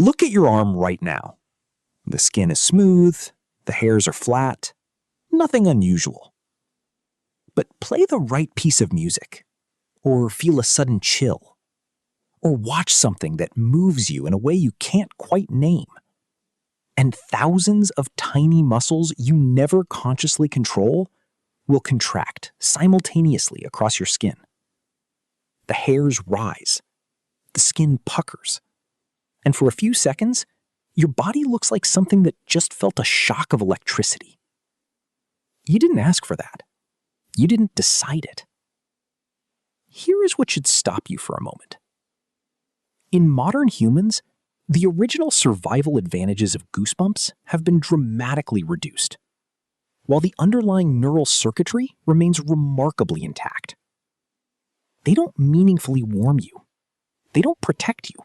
Look at your arm right now. The skin is smooth, the hairs are flat, nothing unusual. But play the right piece of music, or feel a sudden chill, or watch something that moves you in a way you can't quite name. And thousands of tiny muscles you never consciously control will contract simultaneously across your skin. The hairs rise, the skin puckers, and for a few seconds, your body looks like something that just felt a shock of electricity. You didn't ask for that. You didn't decide it. Here is what should stop you for a moment. In modern humans, the original survival advantages of goosebumps have been dramatically reduced, while the underlying neural circuitry remains remarkably intact. They don't meaningfully warm you. They don't protect you.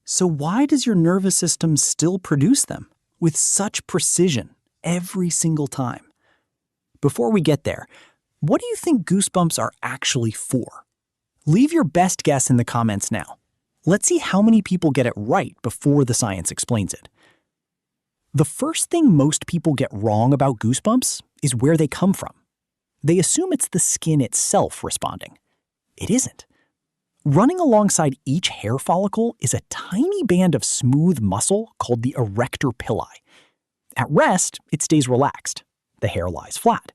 So why does your nervous system still produce them with such precision every single time? Before we get there, what do you think goosebumps are actually for? Leave your best guess in the comments now. Let's see how many people get it right before the science explains it. The first thing most people get wrong about goosebumps is where they come from. They assume it's the skin itself responding. It isn't. Running alongside each hair follicle is a tiny band of smooth muscle called the arrector pili. At rest, it stays relaxed. The hair lies flat.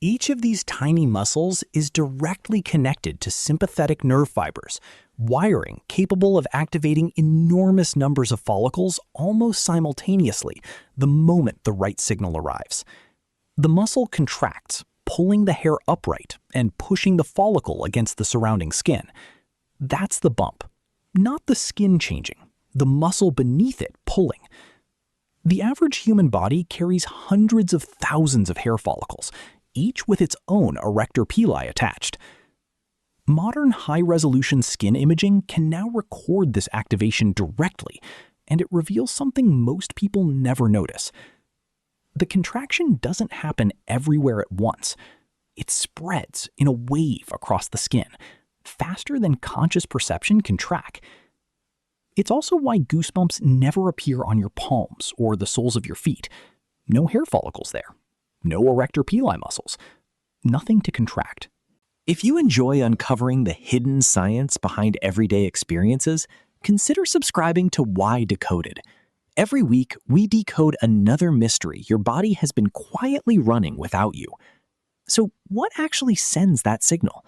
Each of these tiny muscles is directly connected to sympathetic nerve fibers, wiring capable of activating enormous numbers of follicles almost simultaneously the moment the right signal arrives. The muscle contracts, pulling the hair upright and pushing the follicle against the surrounding skin. That's the bump, not the skin changing, the muscle beneath it pulling. The average human body carries hundreds of thousands of hair follicles, each with its own arrector pili attached. Modern high-resolution skin imaging can now record this activation directly, and it reveals something most people never notice. The contraction doesn't happen everywhere at once. It spreads in a wave across the skin, faster than conscious perception can track. It's also why goosebumps never appear on your palms or the soles of your feet. No hair follicles there. No arrector pili muscles. Nothing to contract. If you enjoy uncovering the hidden science behind everyday experiences, consider subscribing to Why Decoded. Every week, we decode another mystery your body has been quietly running without you. So what actually sends that signal?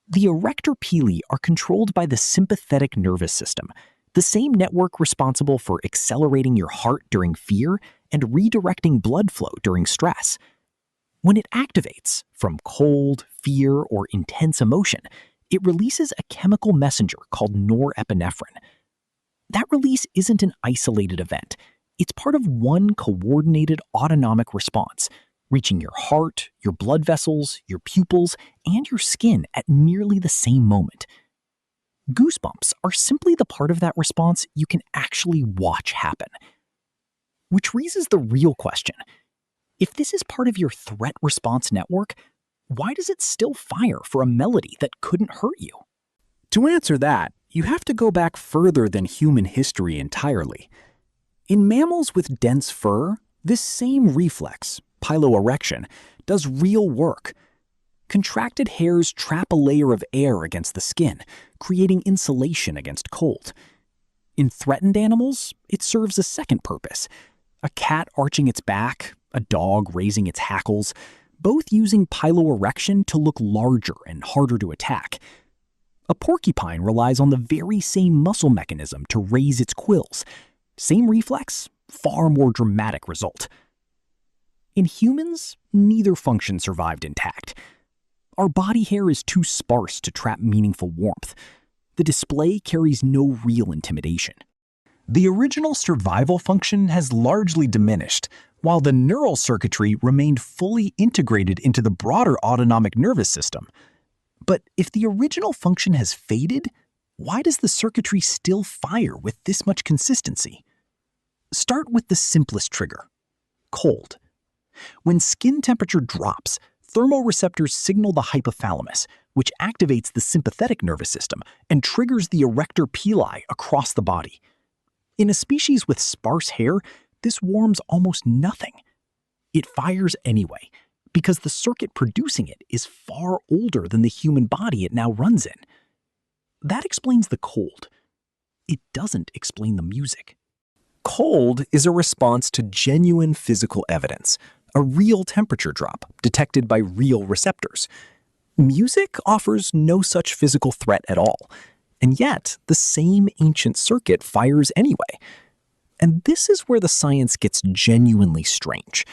The arrector pili are controlled by the sympathetic nervous system, the same network responsible for accelerating your heart during fear and redirecting blood flow during stress. When it activates, from cold, fear, or intense emotion, it releases a chemical messenger called norepinephrine. That release isn't an isolated event. It's part of one coordinated autonomic response, reaching your heart, your blood vessels, your pupils, and your skin at nearly the same moment. Goosebumps are simply the part of that response you can actually watch happen. Which raises the real question. If this is part of your threat response network, why does it still fire for a melody that couldn't hurt you? To answer that, you have to go back further than human history entirely. In mammals with dense fur, this same reflex, piloerection, does real work. Contracted hairs trap a layer of air against the skin, creating insulation against cold. In threatened animals, it serves a second purpose. A cat arching its back, a dog raising its hackles, both using piloerection to look larger and harder to attack. A porcupine relies on the very same muscle mechanism to raise its quills. Same reflex, far more dramatic result. In humans, neither function survived intact. Our body hair is too sparse to trap meaningful warmth. The display carries no real intimidation. The original survival function has largely diminished, while the neural circuitry remained fully integrated into the broader autonomic nervous system. But if the original function has faded, why does the circuitry still fire with this much consistency? Start with the simplest trigger: cold. When skin temperature drops, thermoreceptors signal the hypothalamus, which activates the sympathetic nervous system and triggers the arrector pili across the body. In a species with sparse hair, this warms almost nothing. It fires anyway, because the circuit producing it is far older than the human body it now runs in. That explains the cold. It doesn't explain the music. Cold is a response to genuine physical evidence, a real temperature drop detected by real receptors. Music offers no such physical threat at all, and yet the same ancient circuit fires anyway. And this is where the science gets genuinely strange.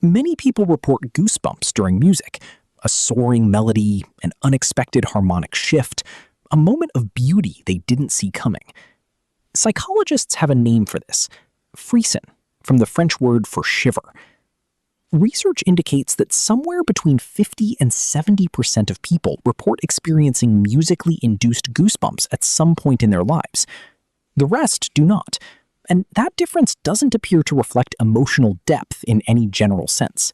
Many people report goosebumps during music, a soaring melody, an unexpected harmonic shift, a moment of beauty they didn't see coming. Psychologists have a name for this, Frisson, from the French word for shiver. Research indicates that somewhere between 50 and 70% of people report experiencing musically induced goosebumps at some point in their lives. The rest do not, and that difference doesn't appear to reflect emotional depth in any general sense.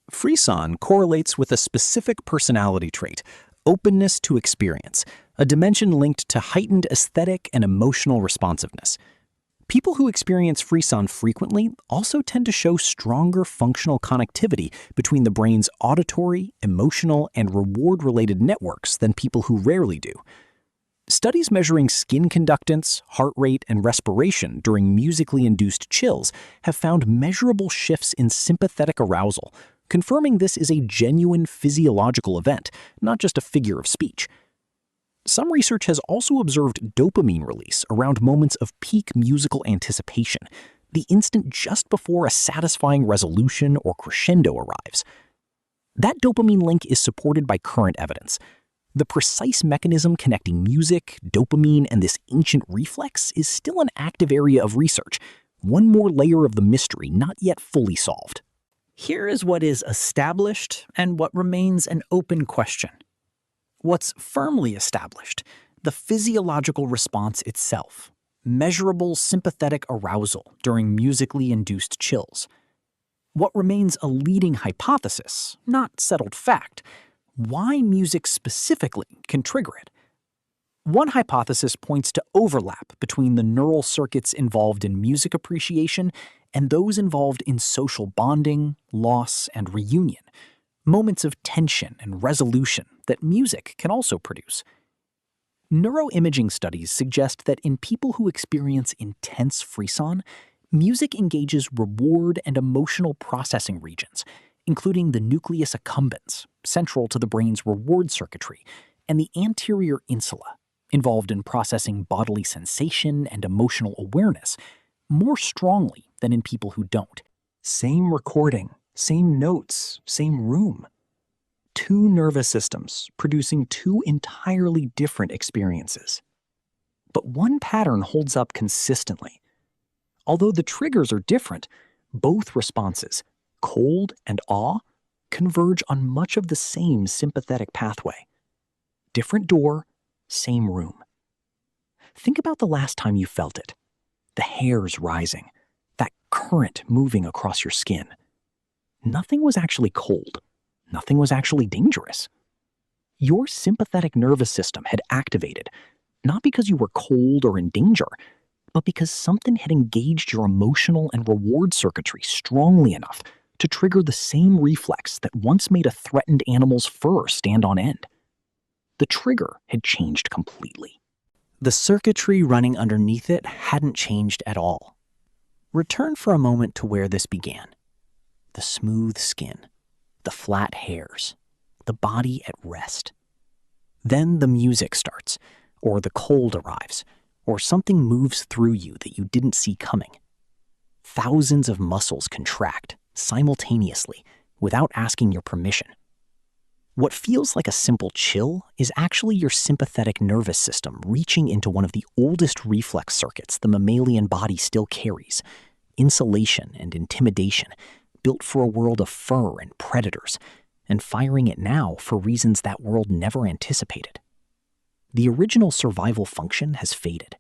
Frisson correlates with a specific personality trait, openness to experience, a dimension linked to heightened aesthetic and emotional responsiveness. People who experience frisson frequently also tend to show stronger functional connectivity between the brain's auditory, emotional, and reward-related networks than people who rarely do. Studies measuring skin conductance, heart rate, and respiration during musically induced chills have found measurable shifts in sympathetic arousal, confirming this is a genuine physiological event, not just a figure of speech. Some research has also observed dopamine release around moments of peak musical anticipation, the instant just before a satisfying resolution or crescendo arrives. That dopamine link is supported by current evidence. The precise mechanism connecting music, dopamine, and this ancient reflex is still an active area of research, one more layer of the mystery not yet fully solved. Here is what is established and what remains an open question. What's firmly established, the physiological response itself, measurable sympathetic arousal during musically induced chills. What remains a leading hypothesis, not settled fact, why music specifically can trigger it. One hypothesis points to overlap between the neural circuits involved in music appreciation and those involved in social bonding, loss, and reunion, moments of tension and resolution that music can also produce. Neuroimaging studies suggest that in people who experience intense frisson, music engages reward and emotional processing regions, including the nucleus accumbens, central to the brain's reward circuitry, and the anterior insula, involved in processing bodily sensation and emotional awareness, more strongly than in people who don't. Same recording, same notes, same room. Two nervous systems producing two entirely different experiences. But one pattern holds up consistently. Although the triggers are different, both responses, cold and awe, converge on much of the same sympathetic pathway. Different door, same room. Think about the last time you felt it. The hairs rising, that current moving across your skin. Nothing was actually cold. Nothing was actually dangerous. Your sympathetic nervous system had activated, not because you were cold or in danger, but because something had engaged your emotional and reward circuitry strongly enough to trigger the same reflex that once made a threatened animal's fur stand on end. The trigger had changed completely. The circuitry running underneath it hadn't changed at all. Return for a moment to where this began. The smooth skin, the flat hairs, the body at rest. Then the music starts, or the cold arrives, or something moves through you that you didn't see coming. Thousands of muscles contract simultaneously without asking your permission. What feels like a simple chill is actually your sympathetic nervous system reaching into one of the oldest reflex circuits the mammalian body still carries, insulation and intimidation, built for a world of fur and predators, and firing it now for reasons that world never anticipated. The original survival function has faded.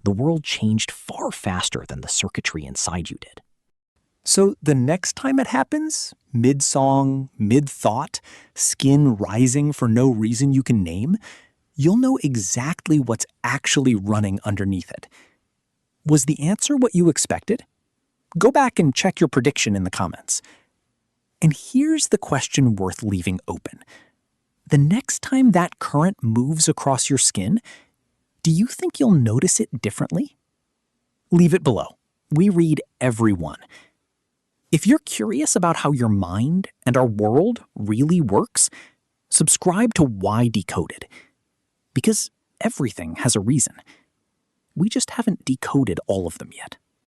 The world changed far faster than the circuitry inside you did. So the next time it happens, mid-song, mid-thought, skin rising for no reason you can name, you'll know exactly what's actually running underneath it. Was the answer what you expected? Go back and check your prediction in the comments. And here's the question worth leaving open. The next time that current moves across your skin, do you think you'll notice it differently? Leave it below. We read every one. If you're curious about how your mind and our world really works, subscribe to Why Decoded. Because everything has a reason. We just haven't decoded all of them yet.